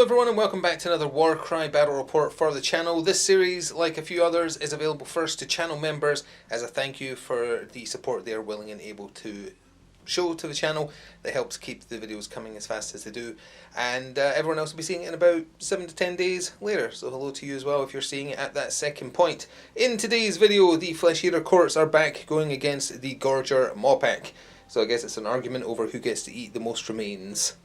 everyone and welcome back to another Warcry battle report for the channel. This series, like a few others, is available first to channel members as a thank you for the support they are willing and able to show to the channel. That helps keep the videos coming as fast as they do, and everyone else will be seeing it in about 7 to 10 days later, so hello to you as well if you're seeing it at that second point. In today's video, the Flesh Eater Courts are back going against the Gorger Mawpack, so I guess it's an argument over who gets to eat the most remains.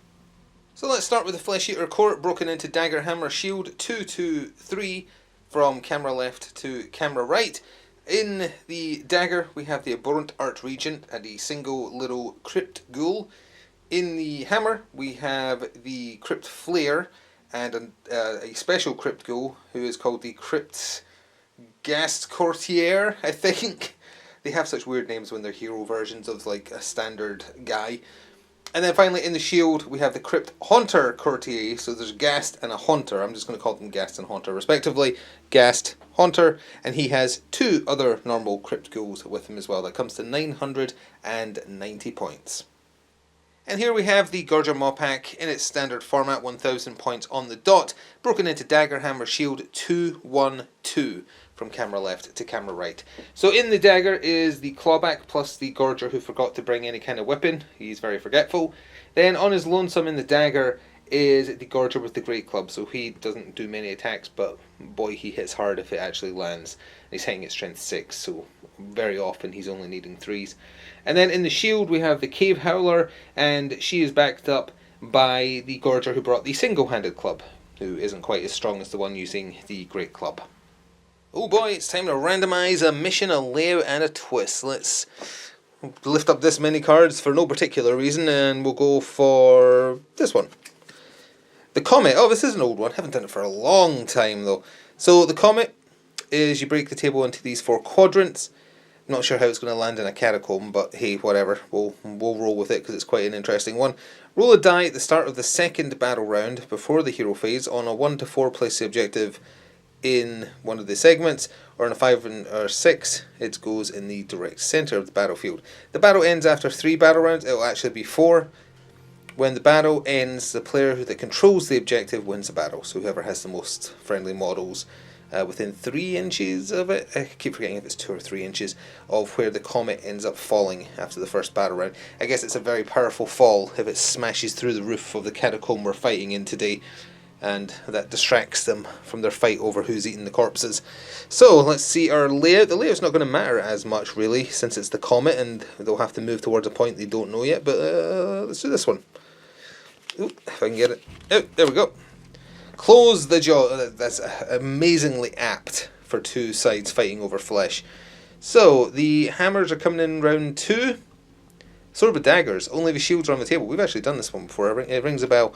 So let's start with the Flesh Eater Court, broken into Dagger, Hammer, Shield, 2, 2, 3 from camera left to camera right. In the Dagger we have the Abhorrent Archregent and a single little Crypt Ghoul. In the Hammer we have the Crypt Flare and a special Crypt Ghoul who is called the Crypt Ghast Courtier, I think. They have such weird names when they're hero versions of like a standard guy. And then finally in the Shield we have the Crypt Haunter Courtier, so there's Ghast and a Haunter. I'm just going to call them Ghast and Haunter respectively. Ghast, Haunter, and he has two other normal Crypt Ghouls with him as well. That comes to 990 points. And here we have the Gorger Mawpack in its standard format, 1000 points on the dot, broken into Dagger, Hammer, Shield, 2, 1, 2 from camera left to camera right. So in the Dagger is the Clawback plus the Gorger who forgot to bring any kind of weapon. He's very forgetful. Then on his lonesome in the Dagger is the Gorger with the Great Club, so he doesn't do many attacks, but boy, he hits hard if it actually lands. He's hitting at strength 6, so very often he's only needing 3s. And then in the Shield we have the Cave Howler, and she is backed up by the Gorger who brought the single-handed club, who isn't quite as strong as the one using the Great Club. Oh boy, it's time to randomise a mission, a layout and a twist. Let's lift up this many cards for no particular reason, and we'll go for this one. The Comet. Oh, this is an old one. Haven't done it for a long time though. So the Comet is you break the table into these 4 quadrants. I'm not sure how it's going to land in a catacomb, but hey, whatever. We'll roll with it because it's quite an interesting one. Roll a die at the start of the second battle round before the hero phase. On a 1 to 4, place the objective in one of the segments, or on a 5 or 6 it goes in the direct centre of the battlefield. The battle ends after 3 battle rounds. It will actually be 4. When the battle ends, the player that controls the objective wins the battle, so whoever has the most friendly models within 3 inches of it, I keep forgetting if it's 2 or 3 inches, of where the comet ends up falling after the first battle round. I guess it's a very powerful fall if it smashes through the roof of the catacomb we're fighting in today, and that distracts them from their fight over who's eating the corpses. So let's see our layout. The layout's not going to matter as much really, since it's the comet and they'll have to move towards a point they don't know yet, but let's do this one. Oop, if I can get it. Oh, there we go. Close the jaw. That's amazingly apt for 2 sides fighting over flesh. So the hammers are coming in round 2. So are the daggers. Only the shields are on the table. We've actually done this one before. It rings a bell.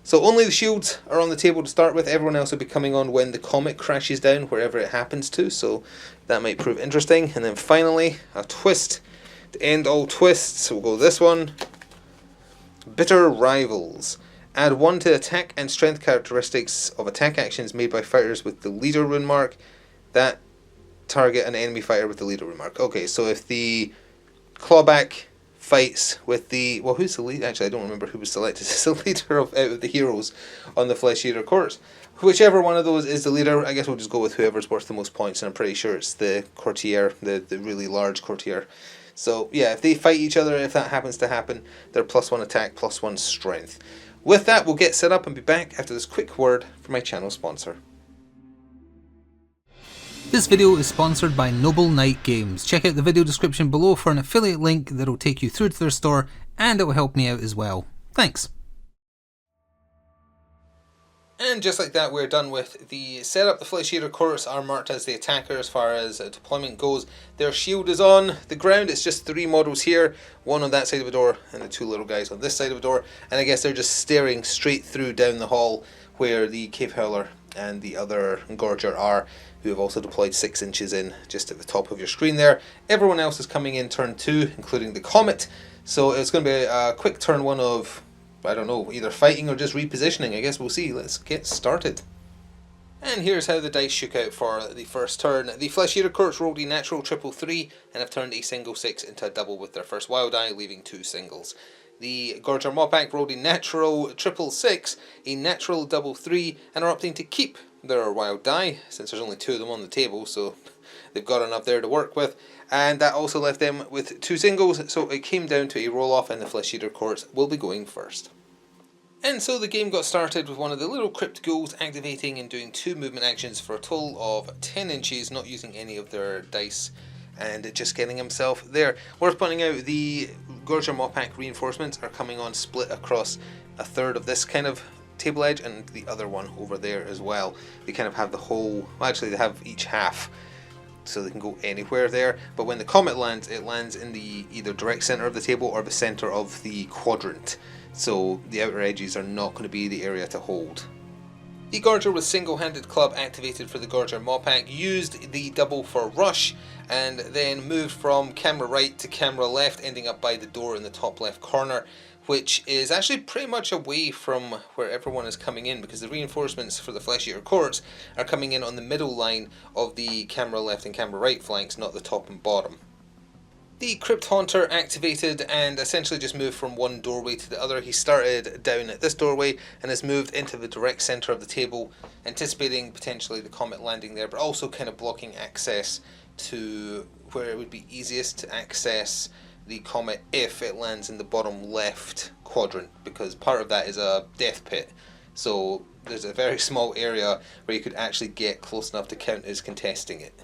So only the shields are on the table to start with. Everyone else will be coming on when the comet crashes down, wherever it happens to. So that might prove interesting. And then finally, a twist to end all twists. We'll go this one. Bitter Rivals. Add 1 to attack and strength characteristics of attack actions made by fighters with the leader rune mark that target an enemy fighter with the leader rune mark. Okay, so if the Clawback fights with the... well, who's the lead? Actually, I don't remember who was selected as the leader out of the heroes on the Flesh Eater Courts. Whichever one of those is the leader, I guess we'll just go with whoever's worth the most points, and I'm pretty sure it's the Courtier, the really large Courtier. So yeah, if they fight each other, if that happens to happen, they're +1 attack, +1 strength. With that, we'll get set up and be back after this quick word from my channel sponsor. This video is sponsored by Noble Knight Games. Check out the video description below for an affiliate link that will take you through to their store, and it will help me out as well. Thanks. And just like that, we're done with the setup. The Flesh Eater Courts are marked as the attacker as far as deployment goes. Their shield is on the ground. It's just 3 models here, 1 on that side of the door and the 2 little guys on this side of the door. And I guess they're just staring straight through down the hall where the Cave Howler and the other Gorger are, who have also deployed 6 inches in just at the top of your screen there. Everyone else is coming in turn 2, including the Comet. So it's going to be a quick turn 1 of, I don't know, either fighting or just repositioning. I guess we'll see. Let's get started. And here's how the dice shook out for the first turn. The Flesh Eater Courts rolled a natural 3-3 and have turned a single 6 into a double with their first wild die, leaving 2 singles. The Gorger Mawpack rolled a natural 666, a natural 333, and are opting to keep their wild die, since there's only 2 of them on the table, so they've got enough there to work with. And that also left them with 2 singles, so it came down to a roll-off, and the Flesh Eater Courts will be going first. And so the game got started with one of the little crypt ghouls activating and doing 2 movement actions for a total of 10 inches, not using any of their dice, and just getting himself there. Worth pointing out, the Gorger Mawpack reinforcements are coming on split across a third of this kind of table edge and the other one over there as well. They kind of have the whole, well, actually they have each half, so they can go anywhere there. But when the comet lands, it lands in the either direct center of the table or the center of the quadrant. So the outer edges are not going to be the area to hold. The Gorger with single-handed club activated for the Gorger Mawpack used the double for rush and then moved from camera right to camera left, ending up by the door in the top left corner, which is actually pretty much away from where everyone is coming in, because the reinforcements for the Flesh Eater Courts are coming in on the middle line of the camera left and camera right flanks, not the top and bottom. The Crypt Haunter activated and essentially just moved from one doorway to the other. He started down at this doorway and has moved into the direct centre of the table, anticipating potentially the comet landing there, but also kind of blocking access to where it would be easiest to access the comet if it lands in the bottom left quadrant, because part of that is a death pit. So there's a very small area where you could actually get close enough to count as contesting it.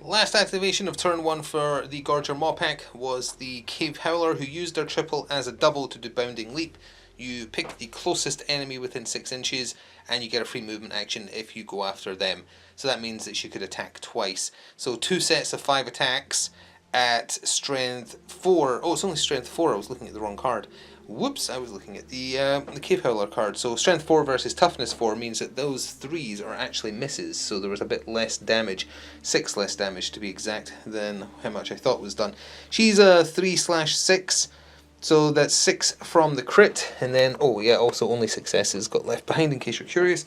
Last activation of turn 1 for the Gorger Mawpack was the Cave Howler, who used their triple as a double to do Bounding Leap. You pick the closest enemy within 6 inches and you get a free movement action if you go after them. So that means that you could attack twice. So 2 sets of 5 attacks at strength 4. Oh, it's only strength 4, I was looking at the wrong card. Whoops, I was looking at the Cave Howler card. So strength 4 versus toughness 4 means that those 3s are actually misses, so there was a bit less damage, 6 less damage to be exact, than how much I thought was done. She's a 3/6, so that's 6 from the crit, and then, oh yeah, also only successes got left behind in case you're curious.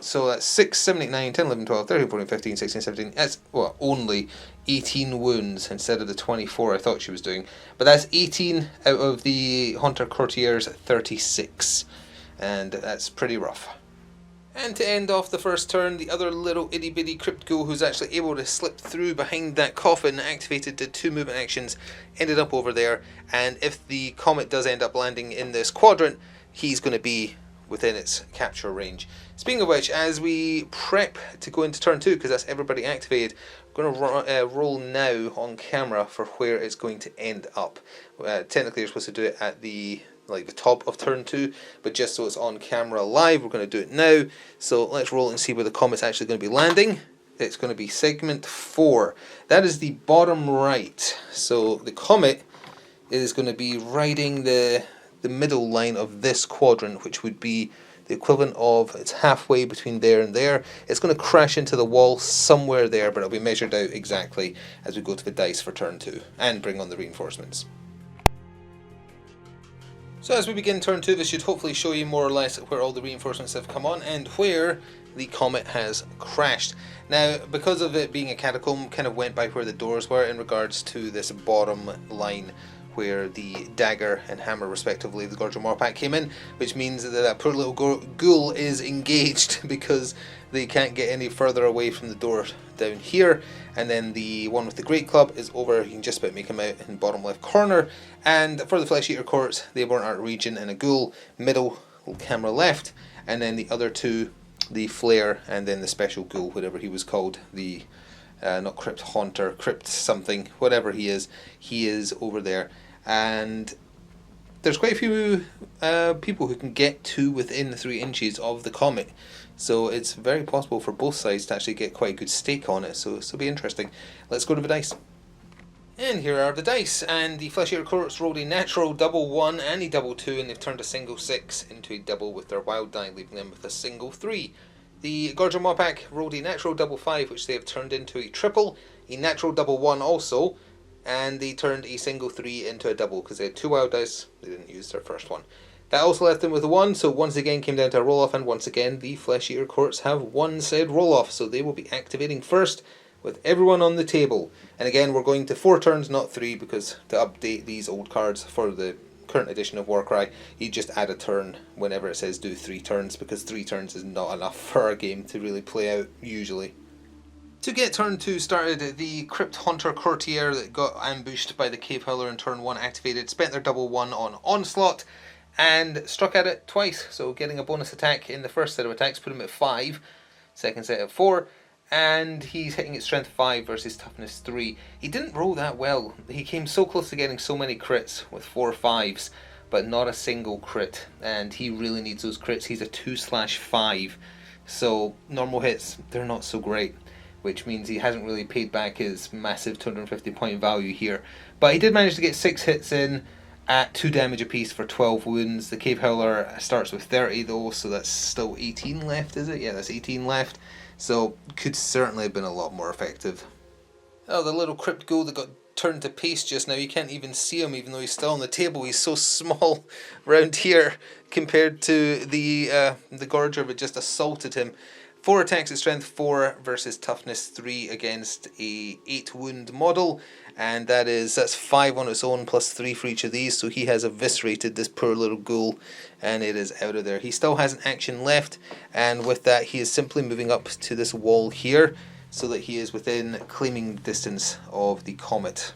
So that's 6, 7, 8, 9, 10, 11, 12, 13, 14, 15, 16, 17. That's, well, only 18 wounds instead of the 24 I thought she was doing. But that's 18 out of the Haunter Courtier's 36. And that's pretty rough. And to end off the first turn, the other little itty bitty crypt ghoul who's actually able to slip through behind that coffin, activated, did 2 movement actions, ended up over there. And if the comet does end up landing in this quadrant, he's going to be within its capture range. Speaking of which, as we prep to go into turn 2, because that's everybody activated, we're going to roll now on camera for where it's going to end up. Technically you're supposed to do it at the top of turn 2, but just so it's on camera live, we're going to do it now. So let's roll and see where the comet's actually going to be landing. It's going to be segment 4. That is the bottom right. So the comet is going to be riding the middle line of this quadrant, which would be the equivalent of, it's halfway between there and there. It's going to crash into the wall somewhere there, but it'll be measured out exactly as we go to the dice for turn 2 and bring on the reinforcements. So as we begin turn 2, this should hopefully show you more or less where all the reinforcements have come on and where the comet has crashed. Now, because of it being a catacomb, kind of went by where the doors were in regards to this bottom line where the dagger and hammer respectively the Gorger Mawpack came in, which means that that poor little ghoul is engaged because they can't get any further away from the door down here. And then the one with the great club is over, you can just about make him out in bottom left corner. And for the Flesh Eater Courts, the Burnt Art Region and a ghoul, middle camera left, and then the other 2, the flare and then the special ghoul, whatever he was called, the not Crypt Haunter, Crypt something, whatever he is over there. And there's quite a few people who can get to within 3 inches of the comet, so it's very possible for both sides to actually get quite a good stake on it, so this will be interesting. Let's go to the dice. And here are the dice, and the Flesh Eater Courts rolled a natural double 1 and a double 2, and they've turned a single 6 into a double with their wild die, leaving them with a single 3. The Gorger Mawpack rolled a natural double 5, which they have turned into a triple, a natural double 1 also, and they turned a single 3 into a double because they had 2 wild dice, they didn't use their first one. That also left them with a 1, so once again came down to a roll-off, and once again the Flesh Eater Courts have won said roll-off, so they will be activating first with everyone on the table. And again, we're going to 4 turns, not 3, because to update these old cards for the current edition of Warcry, you just add a turn whenever it says do 3 turns, because 3 turns is not enough for a game to really play out usually. To get turn 2 started, the Crypt Haunter Courtier that got ambushed by the Cave Howler in turn 1 activated, spent their double 1 on Onslaught, and struck at it twice, so getting a bonus attack in the first set of attacks put him at 5, second set at 4, and he's hitting at strength 5 versus toughness 3. He didn't roll that well. He came so close to getting so many crits with 4 5s, but not a single crit, and he really needs those crits. He's a 2/5, so normal hits, they're not so great, which means he hasn't really paid back his massive 250 point value here. But he did manage to get 6 hits in at 2 damage apiece for 12 wounds. The Cave Howler starts with 30 though, so that's still 18 left, is it? Yeah, that's 18 left. So could certainly have been a lot more effective. Oh, the little Crypt Ghoul that got turned to paste just now, you can't even see him even though he's still on the table. He's so small round here compared to the Gorger that just assaulted him. 4 attacks at strength 4 versus toughness 3 against a 8 wound model, and that's 5 on its own plus 3 for each of these, so he has eviscerated this poor little ghoul and it is out of there. He still has an action left, and with that he is simply moving up to this wall here so that he is within claiming distance of the comet.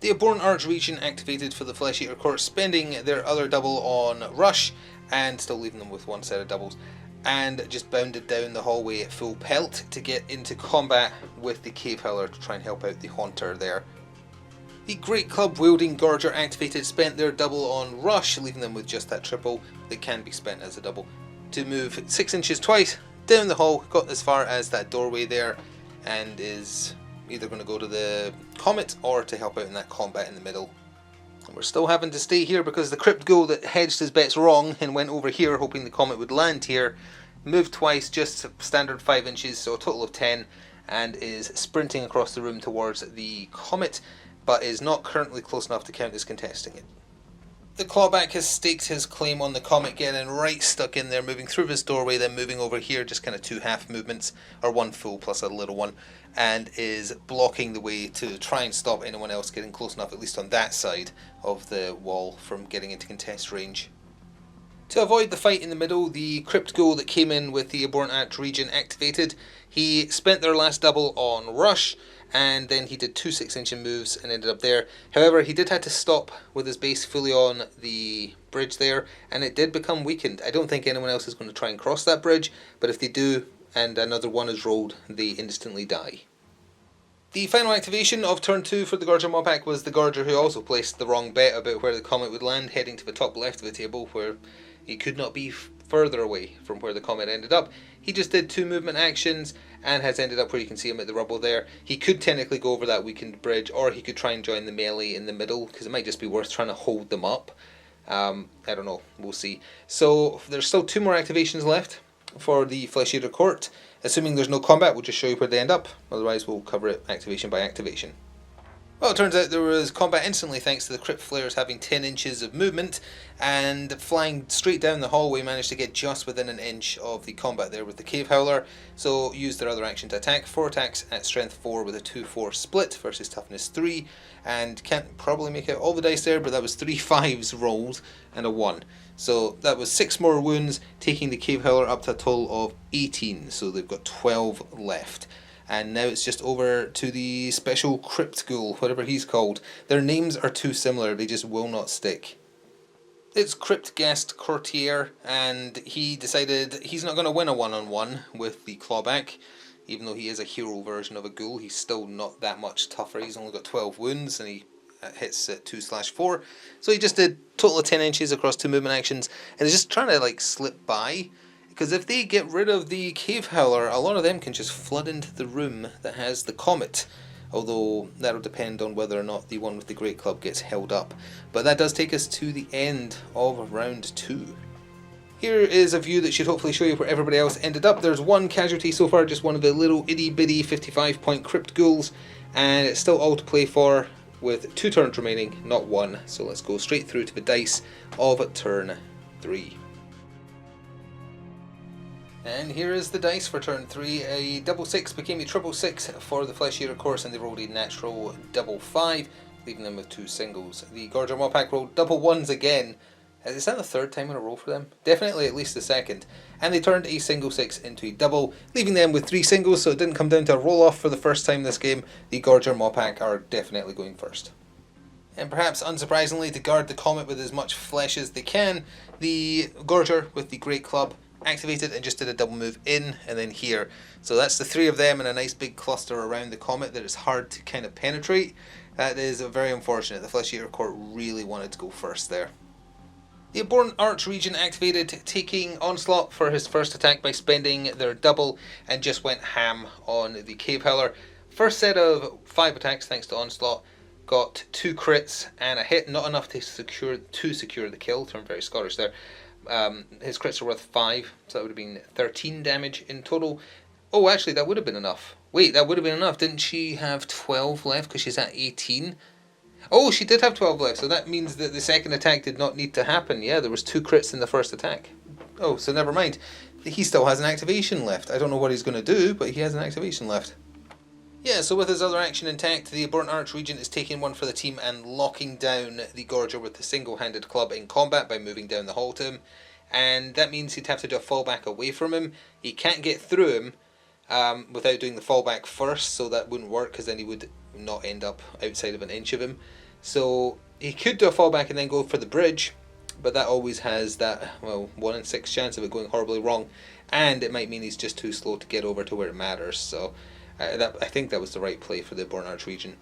The Abhorrent Archregent activated for the Flesh Eater Court, spending their other double on Rush and still leaving them with 1 set of doubles, and just bounded down the hallway at full pelt to get into combat with the Cave Howler to try and help out the Haunter there. The Great Club wielding Gorger activated, spent their double on Rush, leaving them with just that triple that can be spent as a double, to move 6 inches twice down the hall, got as far as that doorway there, and is either going to go to the comet or to help out in that combat in the middle. And we're still having to stay here because the Crypt Ghoul that hedged his bets wrong and went over here hoping the comet would land here, moved twice, just standard 5 inches, so a total of 10, and is sprinting across the room towards the comet, but is not currently close enough to count as contesting it. The Clawback has staked his claim on the comet, getting right stuck in there, moving through this doorway, then moving over here, just kind of 2 half movements, or 1 full plus a little one, and is blocking the way to try and stop anyone else getting close enough, at least on that side of the wall, from getting into contest range. To avoid the fight in the middle, the Crypt Ghoul that came in with the Abhorrent Archregent activated. He spent their last double on Rush, and then he did 2 6-inch moves and ended up there. However, he did have to stop with his base fully on the bridge there, and it did become weakened. I don't think anyone else is going to try and cross that bridge, but if they do, and another one is rolled, they instantly die. The final activation of turn 2 for the Gorger Mawpack was the Gorger, who also placed the wrong bet about where the comet would land, heading to the top left of the table, where he could not be further away from where the comet ended up. He just did 2 movement actions and has ended up where you can see him at the rubble there. He could technically go over that weakened bridge, or he could try and join the melee in the middle, because it might just be worth trying to hold them up. I don't know, we'll see. So there's still 2 more activations left for the Flesh Eater Court. Assuming there's no combat, we'll just show you where they end up, otherwise we'll cover it activation by activation. Well, it turns out there was combat instantly thanks to the Crypt Flayers having 10 inches of movement, and flying straight down the hallway managed to get just within an inch of the combat there with the Cave Howler, so used their other action to attack. 4 attacks at strength 4 with a 2/4 split versus toughness 3, and can't probably make out all the dice there, but that was 3 5s rolled and a 1. So that was 6 more wounds, taking the Cave Howler up to a total of 18, so they've got 12 left. And now it's just over to the special Crypt Ghoul, whatever he's called. Their names are too similar, they just will not stick. It's Crypt Guest Courtier, and he decided he's not going to win a one-on-one with the Clawback. Even though he is a hero version of a ghoul, he's still not that much tougher. He's only got 12 wounds, and he hits at 2/4. So he just did total of 10 inches across 2 movement actions, and is just trying to slip by. Because if they get rid of the Cave Howler, a lot of them can just flood into the room that has the comet. Although that'll depend on whether or not the one with the Great Club gets held up. But that does take us to the end of round 2. Here is a view that should hopefully show you where everybody else ended up. There's 1 casualty so far, just one of the little itty bitty 55-point Crypt Ghouls, and it's still all to play for with 2 turns remaining, not 1. So let's go straight through to the dice of turn 3. And here is the dice for turn 3. A double 6 became a triple 6 for the Flesh Eater course, and they rolled a natural double 5, leaving them with 2 singles. The Gorger Mawpack rolled double 1s again. Is that the third time in a row for them? Definitely at least the second. And they turned a single 6 into a double, leaving them with 3 singles, so it didn't come down to a roll-off for the first time this game. The Gorger Mawpack are definitely going first. And perhaps unsurprisingly, to guard the Comet with as much flesh as they can, the Gorger with the Great Club activated and just did a double move in and then here. So that's the 3 of them in a nice big cluster around the Comet that is hard to kind of penetrate. That is very unfortunate. The Flesh Eater Court really wanted to go first there. The Abhorrent Archregent activated, taking Onslaught for his first attack by spending their double, and just went ham on the Cave Howler. First set of 5 attacks thanks to Onslaught, got 2 crits and a hit, not enough to secure the kill. Turned very Scottish there. His crits are worth 5, so that would have been 13 damage in total. Oh, actually, that would have been enough. Wait, that would have been enough. Didn't she have 12 left because she's at 18? Oh, she did have 12 left, so that means that the second attack did not need to happen. Yeah, there was 2 crits in the first attack. Oh, so never mind. He still has an activation left. I don't know what he's going to do, but he has an activation left. Yeah, so with his other action intact, the Abhorrent Archregent is taking one for the team and locking down the Gorger with the single-handed club in combat by moving down the hall to him. And that means he'd have to do a fallback away from him. He can't get through him without doing the fallback first, so that wouldn't work because then he would not end up outside of an inch of him. So he could do a fallback and then go for the bridge, but that always has that, well, 1 in 6 chance of it going horribly wrong, and it might mean he's just too slow to get over to where it matters. So I think that was the right play for the Abhorrent Archregent.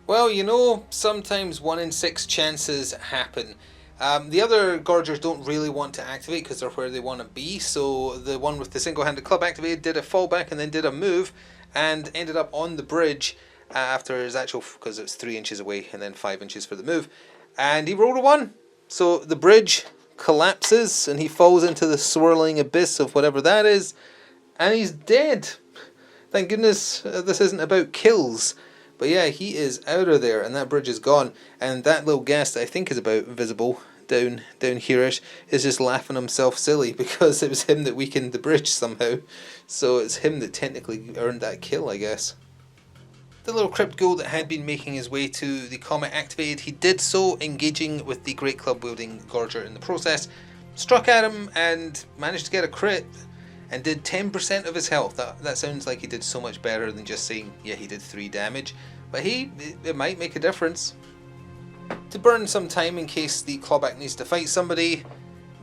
Well, you know, sometimes 1 in 6 chances happen. The other Gorgers don't really want to activate because they're where they want to be, so the one with the single-handed club activated did a fallback and then did a move and ended up on the bridge after his actual, because it's 3 inches away and then 5 inches for the move, and he rolled a 1. So the bridge collapses and he falls into the swirling abyss of whatever that is, and he's dead. Thank goodness this isn't about kills. But yeah, he is out of there, and that bridge is gone. And that little gas that I think is about visible down here-ish is just laughing himself silly because it was him that weakened the bridge somehow. So it's him that technically earned that kill, I guess. The little crypt ghoul that had been making his way to the Comet activated. He did so, engaging with the Great Club wielding Gorger in the process. Struck at him and managed to get a crit. And did 10% of his health. That sounds like he did so much better than just saying, yeah, he did 3 damage. But it might make a difference. To burn some time in case the clawback needs to fight somebody,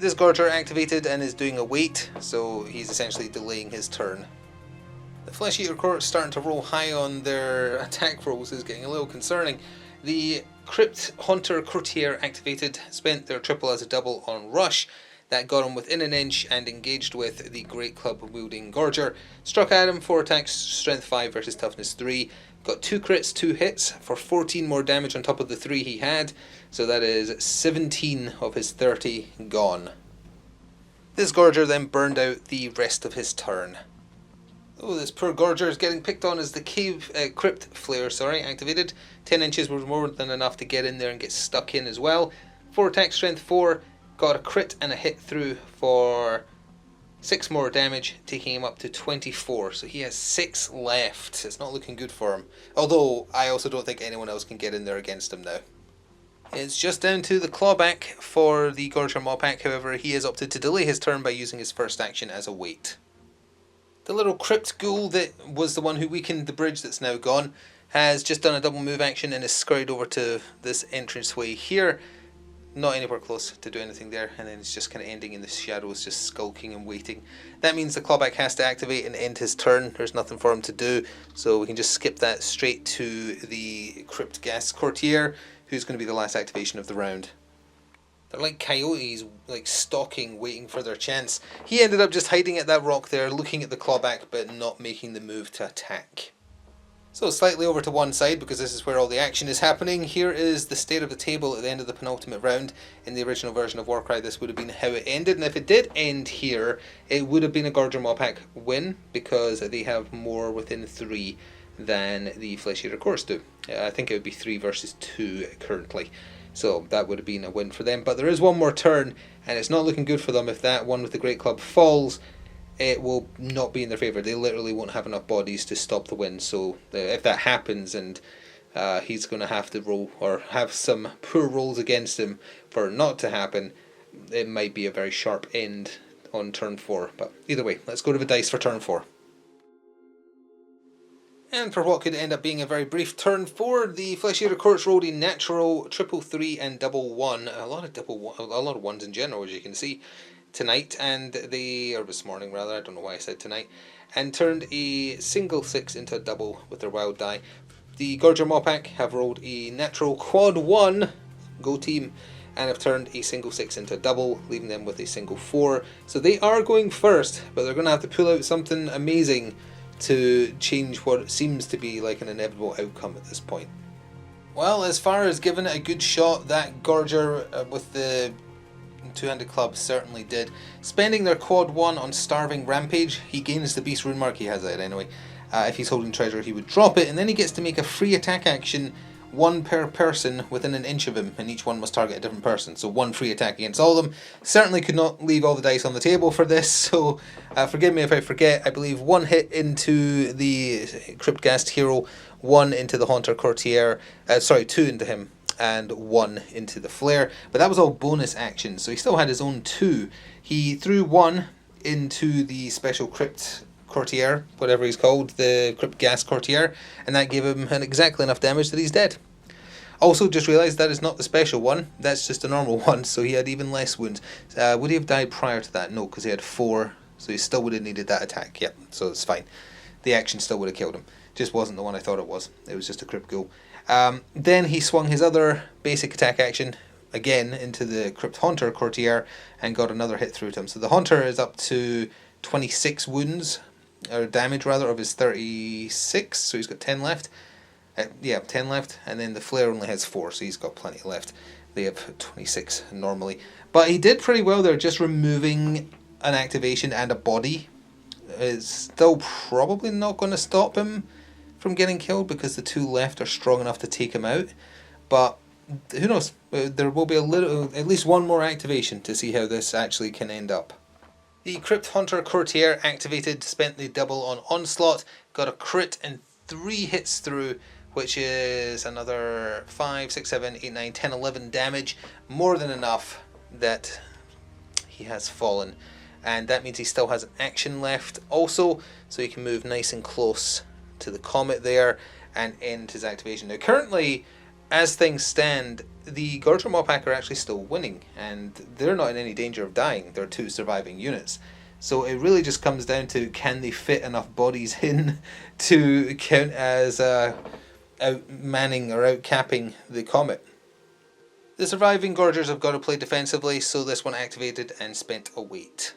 this Gorger activated and is doing a wait, so he's essentially delaying his turn. The Flesh Eater Court starting to roll high on their attack rolls is getting a little concerning. The Crypt Haunter Courtier activated, spent their triple as a double on Rush. That got him within an inch and engaged with the Great Club wielding Gorger. Struck at him, 4 attacks, strength 5 versus toughness 3. Got 2 crits, 2 hits for 14 more damage on top of the 3 he had. So that is 17 of his 30 gone. This Gorger then burned out the rest of his turn. Oh, this poor Gorger is getting picked on as the Crypt Flare, activated. 10 inches was more than enough to get in there and get stuck in as well. 4 attack, strength 4. Got a crit and a hit through for 6 more damage, taking him up to 24. So he has 6 left. It's not looking good for him. Although, I also don't think anyone else can get in there against him now. It's just down to the clawback for the Gorger Mawpack. However, he has opted to delay his turn by using his first action as a wait. The little crypt ghoul that was the one who weakened the bridge that's now gone has just done a double move action and is scurried over to this entranceway here. Not anywhere close to do anything there, and then it's just kind of ending in the shadows, just skulking and waiting. That means the clawback has to activate and end his turn. There's nothing for him to do, so we can just skip that straight to the Crypt Gas Courtier, who's going to be the last activation of the round. They're like coyotes, like stalking, waiting for their chance. He ended up just hiding at that rock there, looking at the clawback, but not making the move to attack. So slightly over to one side, because this is where all the action is happening. Here is the state of the table at the end of the penultimate round. In the original version of Warcry, this would have been how it ended, and if it did end here, it would have been a Gorger Mawpack win, because they have more within 3 than the Flesh Eater course do. I think it would be 3 versus 2 currently, so that would have been a win for them. But there is one more turn, and it's not looking good for them if that one with the Great Club falls. it will not be in their favour. They literally won't have enough bodies to stop the win. So if that happens, and he's going to have to roll or have some poor rolls against him for it not to happen, it might be a very sharp end on turn 4. But either way, let's go to the dice for turn 4. And for what could end up being a very brief turn 4, the Flesh Eater Courts rolled a natural 333 and 111. A lot of ones in general, as you can see tonight, or this morning rather, I don't know why I said tonight, and turned a single 6 into a double with their wild die. The Gorger Mawpack have rolled a natural quad 1, go team, and have turned a single 6 into a double, leaving them with a single 4. So they are going first, but they're going to have to pull out something amazing to change what seems to be like an inevitable outcome at this point. Well, as far as giving it a good shot, that Gorger with the two-handed club certainly did. Spending their quad 1 on Starving Rampage, he gains the Beast rune mark, he has it anyway. If he's holding treasure, he would drop it, and then he gets to make a free attack action, 1 per person within an inch of him, and each one must target a different person, so 1 free attack against all of them. Certainly could not leave all the dice on the table for this, so forgive me if I forget. I believe 1 hit into the Cryptghast hero, 1 into the Haunter Courtier, 2 into him, and 1 into the Flare, but that was all bonus actions, so he still had his own 2. He threw 1 into the special Crypt Courtier, whatever he's called, the Cryptghast Courtier, and that gave him exactly enough damage that he's dead. Also, just realised that is not the special one, that's just a normal one, so he had even less wounds. Would he have died prior to that? No, because he had 4, so he still would have needed that attack. Yep, so it's fine. The action still would have killed him. Just wasn't the one I thought it was. It was just a Crypt Ghoul. Then he swung his other basic attack action again into the Crypt Haunter Courtier and got another hit through to him. So the Haunter is up to 26 wounds, or damage rather, of his 36, so he's got 10 left. 10 left, and then the Flare only has 4, so he's got plenty left. They have 26 normally. But he did pretty well there, just removing an activation and a body. It's still probably not going to stop him from getting killed, because the 2 left are strong enough to take him out. But who knows, there will be at least 1 more activation to see how this actually can end up. The Crypt Haunter Courtier activated, spent the double on Onslaught, got a crit and 3 hits through, which is another 5, 6, 7, 8, 9, 10, 11 damage. More than enough that he has fallen. And that means he still has an action left also, so he can move nice and close to the Comet there and end his activation. Now currently, as things stand, the Gorger Mawpack are actually still winning, and they're not in any danger of dying. They're 2 surviving units. So it really just comes down to, can they fit enough bodies in to count as out-manning or out-capping the Comet. The surviving Gorgers have got to play defensively, so this one activated and spent a wait.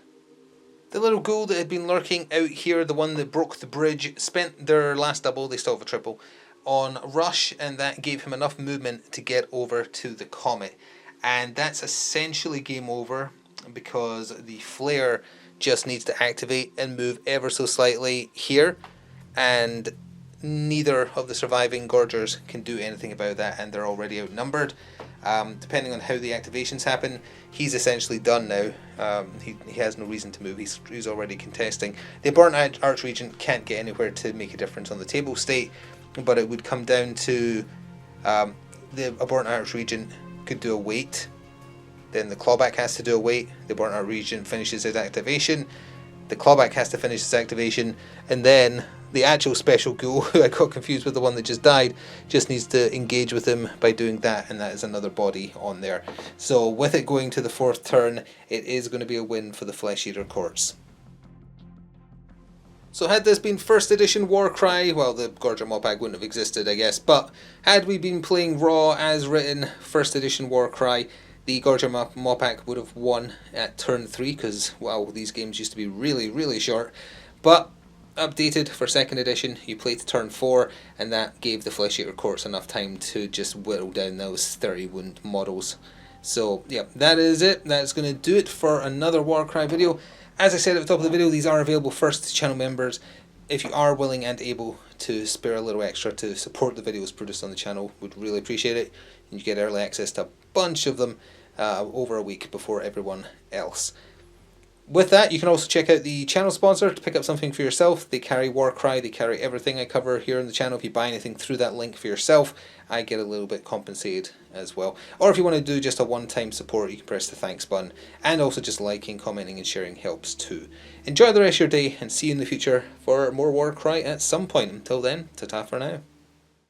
The little ghoul that had been lurking out here, the one that broke the bridge, spent their last double, they still have a triple, on Rush, and that gave him enough movement to get over to the Comet. And that's essentially game over, because the Flare just needs to activate and move ever so slightly here, and neither of the surviving Gorgers can do anything about that, and they're already outnumbered. Depending on how the activations happen, he's essentially done now. He has no reason to move. He's already contesting. The Burnt Archregent can't get anywhere to make a difference on the table state, but it would come down to the Burnt Archregent could do a wait, then the Clawback has to do a wait, the Burnt Archregent finishes his activation, the Clawback has to finish his activation, and then the actual special ghoul, who I got confused with the one that just died, just needs to engage with him by doing that, and that is another body on there. So with it going to the 4th turn, it is going to be a win for the Flesh Eater Courts. So had this been 1st edition Warcry, well, the Gorger Mawpack wouldn't have existed, I guess, but had we been playing raw as written 1st edition Warcry, the Gorger Mawpack would have won at turn 3, because, wow, these games used to be really, really short. But updated for 2nd edition, you played to turn 4, and that gave the Flesh Eater Courts enough time to just whittle down those 30 wound models. So, yeah, that is it. That's going to do it for another Warcry video. As I said at the top of the video, these are available first to channel members. If you are willing and able to spare a little extra to support the videos produced on the channel, would really appreciate it. And you get early access to a bunch of them over a week before everyone else. With that, you can also check out the channel sponsor to pick up something for yourself. They carry Warcry, they carry everything I cover here on the channel. If you buy anything through that link for yourself, I get a little bit compensated as well. Or if you want to do just a one-time support, you can press the thanks button. And also just liking, commenting and sharing helps too. Enjoy the rest of your day and see you in the future for more Warcry at some point. Until then, ta-ta for now.